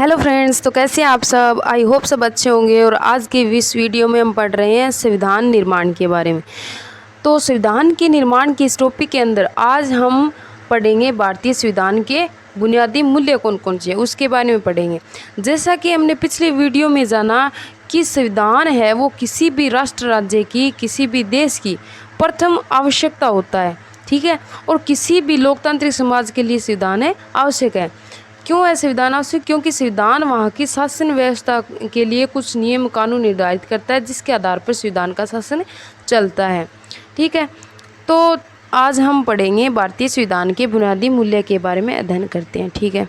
Hello friends, तो कैसे हैं आप सब। आई होप सब अच्छे होंगे। और आज के इस वीडियो में हम पढ़ रहे हैं संविधान निर्माण के बारे में। तो संविधान के निर्माण के इस टॉपिक के अंदर आज हम पढ़ेंगे भारतीय संविधान के बुनियादी मूल्य कौन कौन से हैं उसके बारे में पढ़ेंगे। जैसा कि हमने पिछले वीडियो में जाना कि संविधान है वो किसी भी राष्ट्र राज्य की, किसी भी देश की प्रथम आवश्यकता होता है, ठीक है। और किसी भी लोकतांत्रिक समाज के लिए संविधान आवश्यक है। क्यों है संविधान आवश्यक? क्योंकि संविधान वहाँ की शासन व्यवस्था के लिए कुछ नियम कानून निर्धारित करता है जिसके आधार पर संविधान का शासन चलता है, ठीक है। तो आज हम पढ़ेंगे भारतीय संविधान के बुनियादी मूल्य के बारे में अध्ययन करते हैं, ठीक है।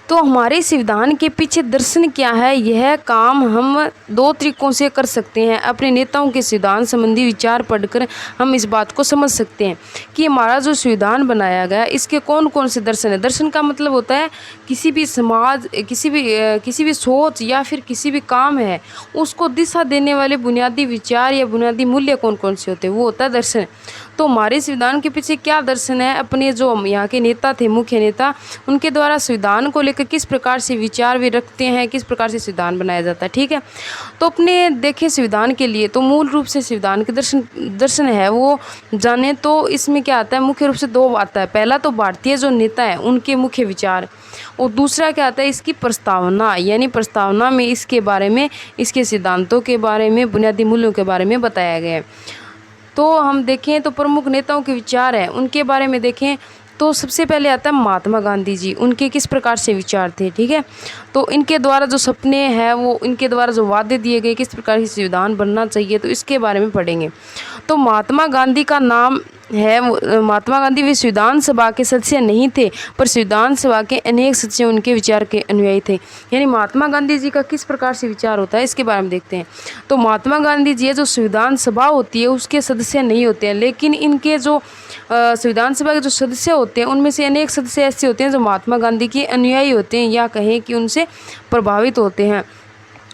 तो हमारे संविधान के पीछे दर्शन क्या है, यह काम हम दो तरीकों से कर सकते हैं। अपने नेताओं के संविधान संबंधी विचार पढ़कर हम इस बात को समझ सकते हैं कि हमारा जो संविधान बनाया गया इसके कौन कौन से दर्शन है। दर्शन का मतलब होता है किसी भी समाज, किसी भी सोच या फिर किसी भी काम है उसको दिशा देने वाले बुनियादी विचार या बुनियादी मूल्य कौन कौन से होते हैं, वो होता है दर्शन। तो हमारे संविधान के पीछे क्या दर्शन है, अपने जो यहाँ के नेता थे, मुख्य नेता, उनके द्वारा संविधान को लेकर किस प्रकार से विचार वे रखते हैं, किस प्रकार से संविधान बनाया जाता है, ठीक है। तो अपने देखें संविधान के लिए तो मूल रूप से संविधान के दर्शन है वो जाने तो इसमें क्या आता है, मुख्य रूप से दो आता है। पहला तो भारतीय जो नेता है उनके मुख्य विचार, और दूसरा क्या आता है, इसकी प्रस्तावना, यानी प्रस्तावना में इसके बारे में, इसके सिद्धांतों के बारे में, बुनियादी मूल्यों के बारे में बताया गया है। तो हम देखें तो प्रमुख नेताओं के विचार हैं उनके बारे में देखें तो सबसे पहले आता है महात्मा गांधी जी, उनके किस प्रकार से विचार थे, ठीक है। तो इनके द्वारा जो सपने हैं वो, इनके द्वारा जो वादे दिए गए, किस प्रकार की संविधान बनना चाहिए, तो इसके बारे में पढ़ेंगे। तो महात्मा गांधी का नाम है, महात्मा गांधी वे संविधान सभा के सदस्य नहीं थे पर संविधान सभा के अनेक सदस्य उनके विचार के अनुयायी थे। यानी महात्मा गांधी जी का किस प्रकार से विचार होता है इसके बारे में देखते हैं। तो महात्मा गांधी जी जो संविधान सभा होती है उसके सदस्य नहीं होते हैं, लेकिन इनके जो संविधान सभा के जो सदस्य होते हैं उनमें से अनेक सदस्य ऐसे होते हैं जो महात्मा गांधी के अनुयायी होते हैं या कहें कि उनसे प्रभावित होते हैं।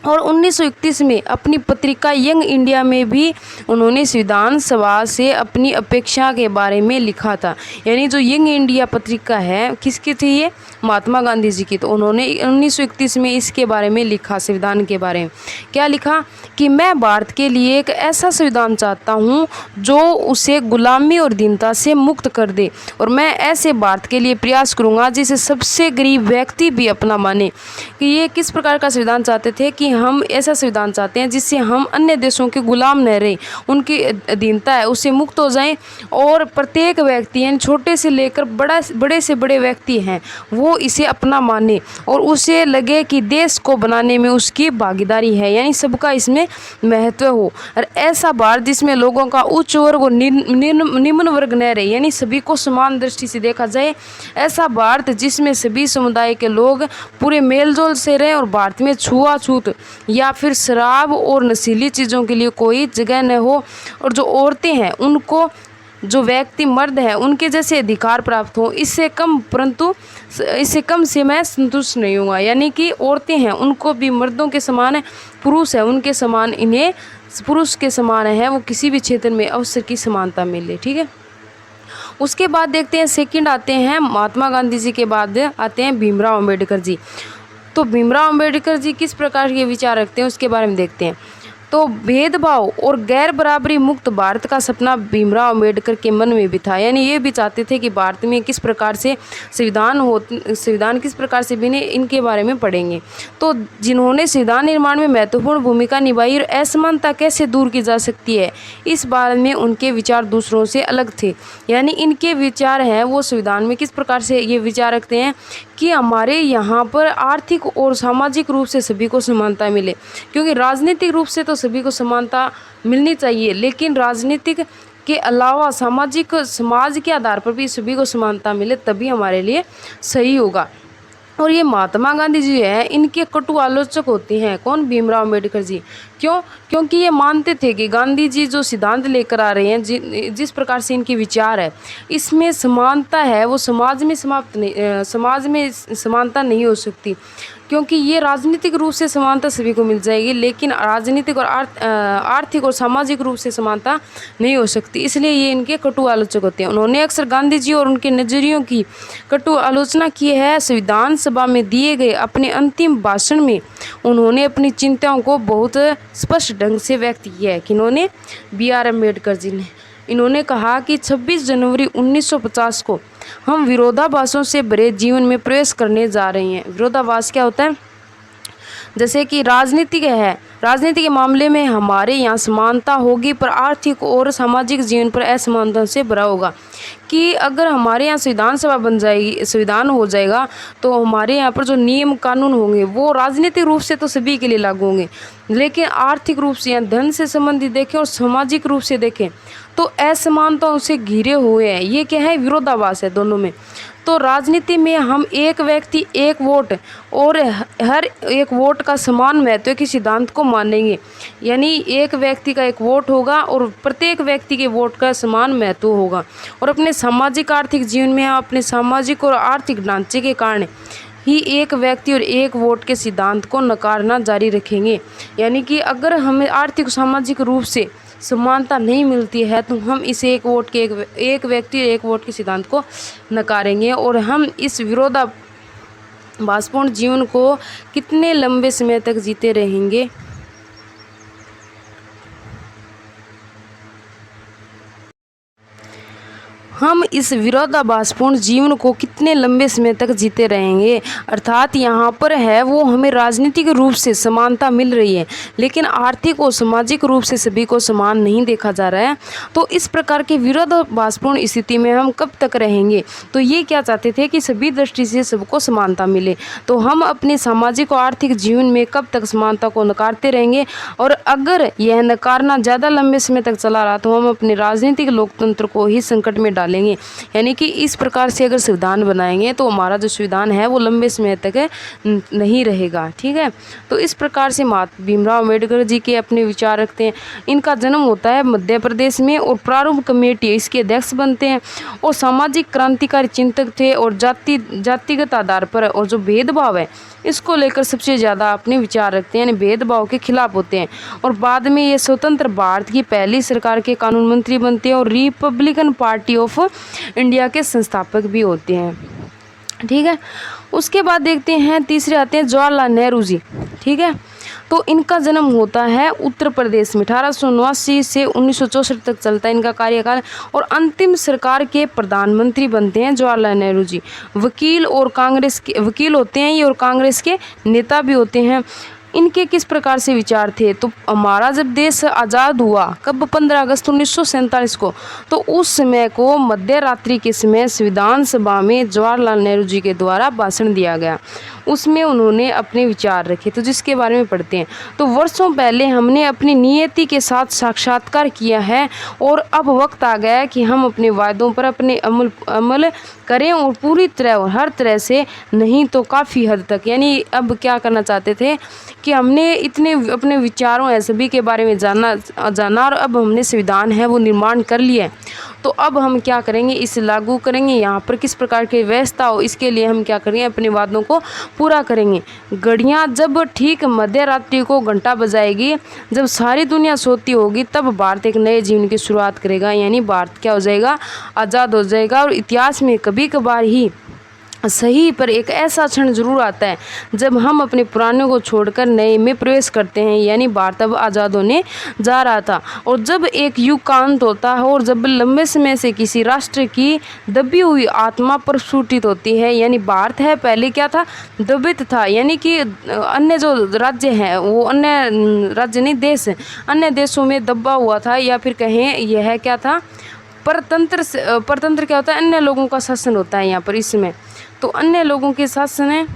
और 1931 में अपनी पत्रिका यंग इंडिया में भी उन्होंने संविधान सभा से अपनी अपेक्षा के बारे में लिखा था। यानी जो यंग इंडिया पत्रिका है किसकी थी, ये महात्मा गांधी जी की। तो उन्होंने 1931 में इसके बारे में लिखा, संविधान के बारे में क्या लिखा कि मैं भारत के लिए एक ऐसा संविधान चाहता हूँ जो उसे गुलामी और दीनता से मुक्त कर दे, और मैं ऐसे भारत के लिए प्रयास करूँगा जिसे सबसे गरीब व्यक्ति भी अपना माने। कि ये किस प्रकार का संविधान चाहते थे कि हम ऐसा संविधान चाहते हैं जिससे हम अन्य देशों के गुलाम न रहें, उनकी अधीनता है उससे मुक्त हो जाएं, और प्रत्येक व्यक्ति यानी छोटे से लेकर बड़े से बड़े व्यक्ति हैं वो इसे अपना माने और उसे लगे कि देश को बनाने में उसकी भागीदारी है, यानी सबका इसमें महत्व हो। और ऐसा भारत जिसमें लोगों का उच्च वर्ग और निम्न वर्ग न रहे, यानी सभी को समान दृष्टि से देखा जाए। ऐसा भारत जिसमें सभी समुदाय के लोग पूरे मेलजोल से रहें, और भारत में छुआछूत या फिर शराब और नशीली चीज़ों के लिए कोई जगह न हो, और जो औरतें हैं उनको, जो व्यक्ति मर्द हैं उनके जैसे अधिकार प्राप्त हो। इससे कम से मैं संतुष्ट नहीं हूँगा। यानी कि औरतें हैं उनको भी मर्दों के समान, पुरुष है उनके समान, इन्हें पुरुष के समान है वो किसी भी क्षेत्र में अवसर की समानता मिले, ठीक है। उसके बाद देखते हैं सेकंड आते हैं महात्मा गांधी जी के बाद आते हैं भीमराव अंबेडकर जी। तो भीमराव अंबेडकर जी किस प्रकार के विचार रखते हैं उसके बारे में देखते हैं। तो भेदभाव और गैर बराबरी मुक्त भारत का सपना भीमराव अंबेडकर के मन में भी था। यानी ये भी चाहते थे कि भारत में किस प्रकार से संविधान किस प्रकार से बने, इनके बारे में पढ़ेंगे। तो जिन्होंने संविधान निर्माण में महत्वपूर्ण भूमिका निभाई और असमानता कैसे दूर की जा सकती है इस बारे में उनके विचार दूसरों से अलग थे। यानी इनके विचार हैं वो संविधान में किस प्रकार से ये विचार रखते हैं कि हमारे यहाँ पर आर्थिक और सामाजिक रूप से सभी को समानता मिले, क्योंकि राजनीतिक रूप से तो सभी को समानता मिलनी चाहिए, लेकिन राजनीतिक के अलावा समाज के आधार पर भी सभी को समानता मिले तभी हमारे लिए सही होगा। और ये महात्मा गांधी जी है इनके कटु आलोचक होते हैं। कौन? भीमराव अंबेडकर जी। क्यों? क्योंकि ये मानते थे कि गांधी जी जो सिद्धांत लेकर आ रहे हैं, जिस प्रकार से इनके विचार है, इसमें समानता है वो समाज में समानता नहीं हो सकती। क्योंकि ये राजनीतिक रूप से समानता सभी को मिल जाएगी, लेकिन राजनीतिक और आर्थिक और सामाजिक रूप से समानता नहीं हो सकती। इसलिए ये इनके कटु आलोचक होते हैं। उन्होंने अक्सर गांधी जी और उनके नज़रियों की कटु आलोचना की है। संविधान सभा में दिए गए अपने अंतिम भाषण में उन्होंने अपनी चिंताओं को बहुत स्पष्ट ढंग से व्यक्त किया है। किन्होंने? BR अम्बेडकर जी ने। इन्होंने कहा कि 26 जनवरी 1950 को हम विरोधाभासों से भरे जीवन में प्रवेश करने जा रहे हैं। विरोधाभास क्या होता है? जैसे कि राजनीति के मामले में हमारे यहाँ समानता होगी, पर आर्थिक और सामाजिक जीवन पर असमानता से भरा होगा। कि अगर हमारे यहाँ संविधान सभा बन जाएगी, संविधान हो जाएगा, तो हमारे यहाँ पर जो नियम कानून होंगे वो राजनीतिक रूप से तो सभी के लिए लागू होंगे, लेकिन आर्थिक रूप से या धन से संबंधित देखें और सामाजिक रूप से देखें तो असमानताओं से घिरे हुए हैं। ये क्या है? विरोधाभास है दोनों में। तो राजनीति में हम एक व्यक्ति एक वोट और हर एक वोट का समान महत्व के सिद्धांत को मानेंगे। यानी एक व्यक्ति का एक वोट होगा और प्रत्येक व्यक्ति के वोट का समान महत्व होगा। और अपने सामाजिक आर्थिक जीवन में हम अपने सामाजिक और आर्थिक ढांचे के कारण ही एक व्यक्ति और एक वोट के सिद्धांत को नकारना जारी रखेंगे। यानी कि अगर हमें आर्थिक सामाजिक रूप से समानता नहीं मिलती है तो हम इस एक व्यक्ति एक वोट के सिद्धांत को नकारेंगे और हम इस विरोधाभासपूर्ण जीवन को कितने लंबे समय तक जीते रहेंगे। हम इस विरोधाभासपूर्ण जीवन को कितने लंबे समय तक जीते रहेंगे। अर्थात यहाँ पर है वो हमें राजनीतिक रूप से समानता मिल रही है, लेकिन आर्थिक और सामाजिक रूप से सभी को समान नहीं देखा जा रहा है। तो इस प्रकार के विरोधाभासपूर्ण स्थिति में हम कब तक रहेंगे? तो ये क्या चाहते थे कि सभी दृष्टि से सबको समानता मिले। तो हम अपने सामाजिक और आर्थिक जीवन में कब तक समानता को नकारते रहेंगे, और अगर यह नकारना ज़्यादा लंबे समय तक चला रहा तो हम अपने राजनीतिक लोकतंत्र को ही संकट में डालेंगे। यानी कि इस प्रकार से अगर संविधान बनाएंगे तो हमारा जो संविधान है वो लंबे समय तक नहीं रहेगा। ठीक है, तो इस प्रकार से महात्मा भीमराव अम्बेडकर जी के अपने विचार रखते हैं। इनका जन्म होता है मध्य प्रदेश में और प्रारंभ कमेटी इसके अध्यक्ष बनते हैं और सामाजिक क्रांतिकारी चिंतक थे और जातिगत आधार पर और जो भेदभाव है इसको लेकर सबसे ज़्यादा अपने विचार रखते हैं, यानी भेदभाव के खिलाफ होते हैं। और बाद में ये स्वतंत्र भारत की पहली सरकार के कानून मंत्री बनते हैं और रिपब्लिकन पार्टी ऑफ इंडिया के संस्थापक भी होते हैं। ठीक है, उसके बाद देखते हैं तीसरे आते हैं जवाहरलाल नेहरू जी। ठीक है, तो इनका जन्म होता है उत्तर प्रदेश में। 1879 से 1964 तक चलता है इनका कार्यकाल और अंतिम सरकार के प्रधानमंत्री बनते हैं जवाहरलाल नेहरू जी। वकील होते हैं ये और कांग्रेस के नेता भी होते हैं। इनके किस प्रकार से विचार थे? तो हमारा जब देश आज़ाद हुआ कब? 15 अगस्त 1947 को। तो उस समय को मध्य रात्रि के समय संविधान सभा में जवाहरलाल नेहरू जी के द्वारा भाषण दिया गया। उसमें उन्होंने अपने विचार रखे, तो जिसके बारे में पढ़ते हैं। तो वर्षों पहले हमने अपनी नियति के साथ साक्षात्कार किया है और अब वक्त आ गया है कि हम अपने वायदों पर अपने अमल करें और पूरी तरह और हर तरह से नहीं तो काफ़ी हद तक। यानी अब क्या करना चाहते थे कि हमने इतने अपने विचारों है सभी के बारे में जाना और अब हमने संविधान है वो निर्माण कर लिया है, तो अब हम क्या करेंगे? इसे लागू करेंगे। यहाँ पर किस प्रकार की व्यवस्था हो इसके लिए हम क्या करेंगे? अपने वादों को पूरा करेंगे। घड़ियाँ जब ठीक मध्य रात्रि को घंटा बजाएगी, जब सारी दुनिया सोती होगी, तब भारत एक नए जीवन की शुरुआत करेगा। यानी भारत क्या हो जाएगा? आज़ाद हो जाएगा। और इतिहास में कभी कभार ही सही पर एक ऐसा क्षण जरूर आता है जब हम अपने पुराने को छोड़कर नए में प्रवेश करते हैं। यानी भारत अब आज़ाद होने जा रहा था और जब एक युग का अंत होता है और जब लंबे समय से किसी राष्ट्र की दबी हुई आत्मा प्रस्फुटित होती है। यानी भारत है पहले क्या था? दबित था, यानी कि अन्य जो राज्य हैं वो अन्य राज्य नहीं देश अन्य देशों में दबा हुआ था, या फिर कहें यह क्या था? परतंत्र क्या होता है? अन्य लोगों का शासन होता है यहाँ पर इसमें। तो अन्य लोगों के शासन है,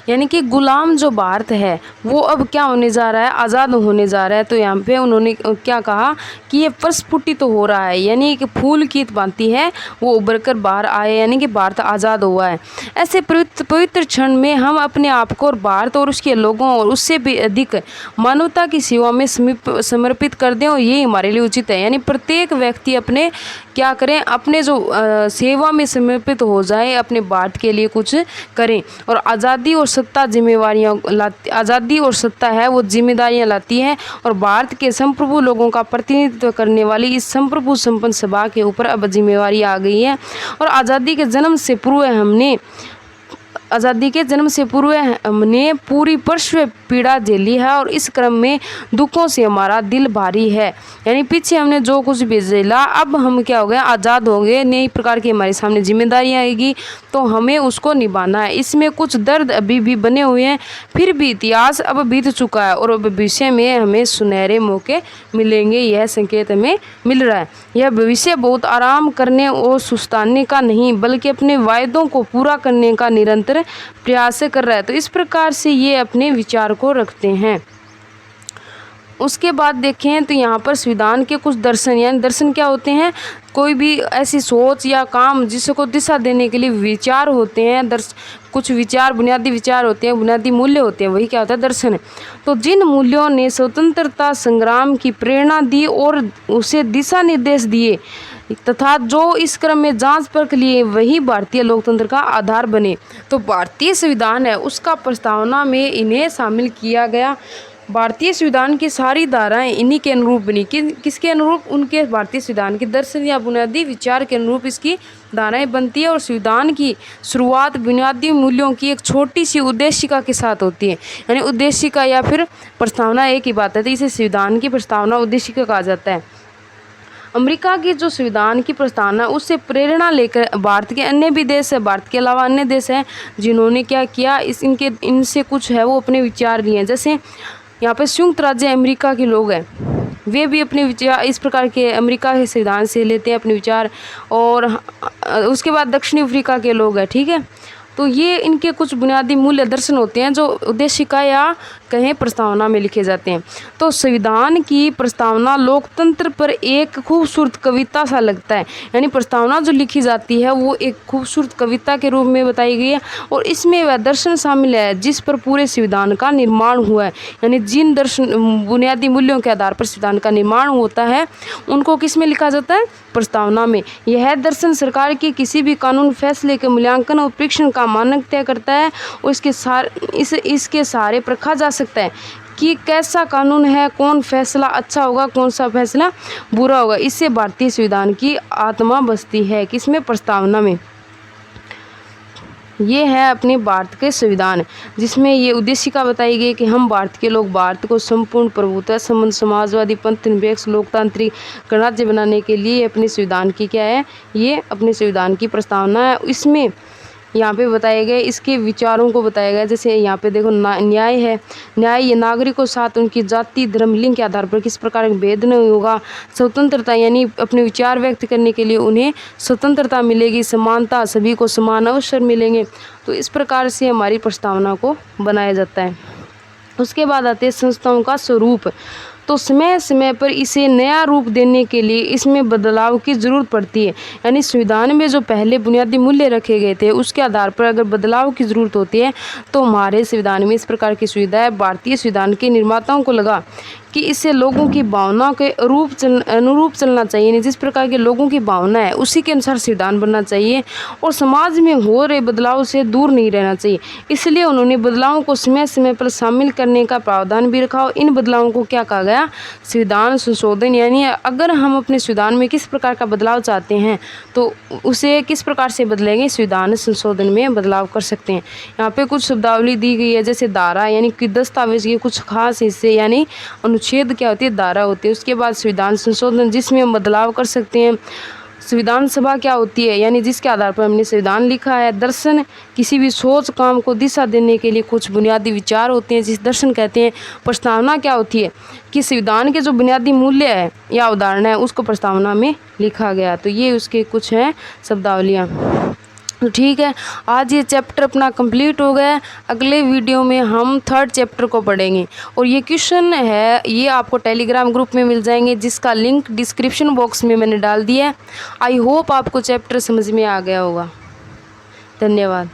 यानी कि गुलाम जो भारत है वो अब क्या होने जा रहा है, आज़ाद होने जा रहा है। तो यहाँ पे उन्होंने क्या कहा कि ये प्रस्फुटित तो हो रहा है, यानी कि फूल की भांति है वो उभर कर बाहर आए, यानी कि भारत आज़ाद हुआ है। ऐसे पवित्र क्षण में हम अपने आप को और भारत और उसके लोगों और उससे भी अधिक मानवता की सेवा में समर्पित कर दें, और ये हमारे लिए उचित है। यानी प्रत्येक व्यक्ति अपने क्या करें, अपने जो सेवा में समर्पित हो जाए, अपने भारत के लिए कुछ करें। और आज़ादी और सत्ता जिम्मेवारियाँ लाती, आज़ादी और सत्ता है वो जिम्मेदारियाँ लाती है, और भारत के संप्रभु लोगों का प्रतिनिधित्व करने वाली इस संप्रभु संपन्न सभा के ऊपर अब जिम्मेवारी आ गई है। और आज़ादी के जन्म से पूर्व हमने पूरी परस्पर पीड़ा झेली है, और इस क्रम में दुखों से हमारा दिल भारी है। यानी पीछे हमने जो कुछ भी झेला, अब हम क्या हो गए, आज़ाद हो गए, नई प्रकार की हमारे सामने जिम्मेदारियाँ आएगी, तो हमें उसको निभाना है। इसमें कुछ दर्द अभी भी बने हुए हैं, फिर भी इतिहास अब बीत चुका है और भविष्य में हमें सुनहरे मौके मिलेंगे, यह संकेत हमें मिल रहा है। यह भविष्य बहुत आराम करने और सुस्ताने का नहीं, बल्कि अपने वायदों को पूरा करने का निरंतर प्रयास कर रहा है। तो इस प्रकार से ये अपने विचार को रखते हैं। उसके बाद देखें तो यहाँ पर संविधान के कुछ दर्शन, यानी दर्शन क्या होते हैं, कोई भी ऐसी सोच या काम जिसको दिशा देने के लिए विचार होते हैं। कुछ विचार बुनियादी विचार होते हैं, बुनियादी मूल्य होते हैं, वही क्या होता है, दर्शन है। तो जिन मूल्यों ने स्वतंत्रता संग्राम की प्रेरणा दी और उसे दिशा निर्देश दिए तथा जो इस क्रम में जांच परख लिए, वही भारतीय लोकतंत्र का आधार बने। तो भारतीय संविधान है उसका प्रस्तावना में इन्हें शामिल किया गया। भारतीय संविधान की सारी धाराएं इन्हीं के अनुरूप बनी। किसके अनुरूप, उनके भारतीय संविधान के दर्शन या बुनियादी विचार के अनुरूप इसकी धाराएं बनती है। और संविधान की शुरुआत बुनियादी मूल्यों की एक छोटी सी उद्देशिका के साथ होती है। यानी उद्देशिका या फिर प्रस्तावना एक ही बात है, तो इसे संविधान की प्रस्तावना उद्देशिका कहा जाता है। अमेरिका की जो संविधान की प्रस्तावना उससे प्रेरणा लेकर भारत के अन्य भी देश है, भारत के अलावा अन्य देश हैं जिन्होंने क्या किया, इनसे कुछ है वो अपने विचार लिए हैं। जैसे यहाँ पे संयुक्त राज्य अमेरिका के लोग हैं, वे भी अपने विचार इस प्रकार के अमेरिका के संविधान से लेते हैं अपने विचार। और उसके बाद दक्षिण अफ्रीका के लोग हैं, ठीक है। तो ये इनके कुछ बुनियादी मूल्य दर्शन होते हैं जो उद्देशिका या कहें प्रस्तावना में लिखे जाते हैं। तो संविधान की प्रस्तावना लोकतंत्र पर एक खूबसूरत कविता सा लगता है। यानी प्रस्तावना जो लिखी जाती है वो एक खूबसूरत कविता के रूप में बताई गई है, और इसमें वह दर्शन शामिल है जिस पर पूरे संविधान का निर्माण हुआ है। यानी जिन दर्शन बुनियादी मूल्यों के आधार पर संविधान का निर्माण होता है उनको किस में लिखा जाता है, प्रस्तावना में। यह दर्शन सरकार के किसी भी कानून फैसले के मूल्यांकन और परीक्षण का मानक तय करता है, और इसके सहारे परखा जा सकता है कि कैसा कानून है, कौन फैसला अच्छा होगा, कौन सा फैसला बुरा होगा। इससे भारतीय संविधान की आत्मा बसती है, किसमें, प्रस्तावना में। ये है अपने भारत के संविधान, जिसमें ये उद्देशिका बताई गई कि हम भारत के लोग भारत को संपूर्ण प्रभुत्व संबंध समाजवादी पंथ निरपेक्ष लोकतांत्रिक गणराज्य बनाने के लिए अपने संविधान की क्या है, ये अपने संविधान की प्रस्तावना है। इसमें यहाँ पे बताए गए इसके विचारों को बताया गया। जैसे यहाँ पे देखो न्याय है, न्याय ये नागरिकों साथ उनकी जाति धर्म लिंग के आधार पर किस प्रकार का भेद नहीं होगा। स्वतंत्रता यानी अपने विचार व्यक्त करने के लिए उन्हें स्वतंत्रता मिलेगी। समानता, सभी को समान अवसर मिलेंगे। तो इस प्रकार से हमारी प्रस्तावना को बनाया जाता है। उसके बाद आते हैं संस्थाओं का स्वरूप। तो समय समय पर इसे नया रूप देने के लिए इसमें बदलाव की ज़रूरत पड़ती है। यानी संविधान में जो पहले बुनियादी मूल्य रखे गए थे उसके आधार पर अगर बदलाव की ज़रूरत होती है तो हमारे संविधान में इस प्रकार की सुविधा है। भारतीय संविधान के निर्माताओं को लगा कि इससे लोगों की भावना के अनुरूप चलना चाहिए। यानी जिस प्रकार के लोगों की भावना है उसी के अनुसार संविधान बनना चाहिए, और समाज में हो रहे बदलाव से दूर नहीं रहना चाहिए। इसलिए उन्होंने बदलावों को समय समय पर शामिल करने का प्रावधान भी रखा, और इन बदलावों को क्या कहा गया, संविधान संशोधन। यानी अगर हम अपने संविधान में किस प्रकार का बदलाव चाहते हैं तो उसे किस प्रकार से बदलेंगे, संविधान संशोधन में बदलाव कर सकते हैं। यहाँ पे कुछ शब्दावली दी गई है, जैसे धारा यानी कि दस्तावेज के कुछ खास हिस्से, यानी अनुच्छेद क्या होती है, धारा होती है। उसके बाद संविधान संशोधन जिसमें हम बदलाव कर सकते हैं। संविधान सभा क्या होती है, यानी जिसके आधार पर हमने संविधान लिखा है। दर्शन किसी भी सोच काम को दिशा देने के लिए कुछ बुनियादी विचार होते हैं जिस दर्शन कहते हैं। प्रस्तावना क्या होती है कि संविधान के जो बुनियादी मूल्य है या अवधारणा है उसको प्रस्तावना में लिखा गया। तो ये उसके कुछ हैं शब्दावलियाँ। तो ठीक है, आज ये चैप्टर अपना कंप्लीट हो गया है। अगले वीडियो में हम 3rd चैप्टर को पढ़ेंगे और ये क्वेश्चन है ये आपको टेलीग्राम ग्रुप में मिल जाएंगे, जिसका लिंक डिस्क्रिप्शन बॉक्स में मैंने डाल दिया है। आई होप आपको चैप्टर समझ में आ गया होगा। धन्यवाद।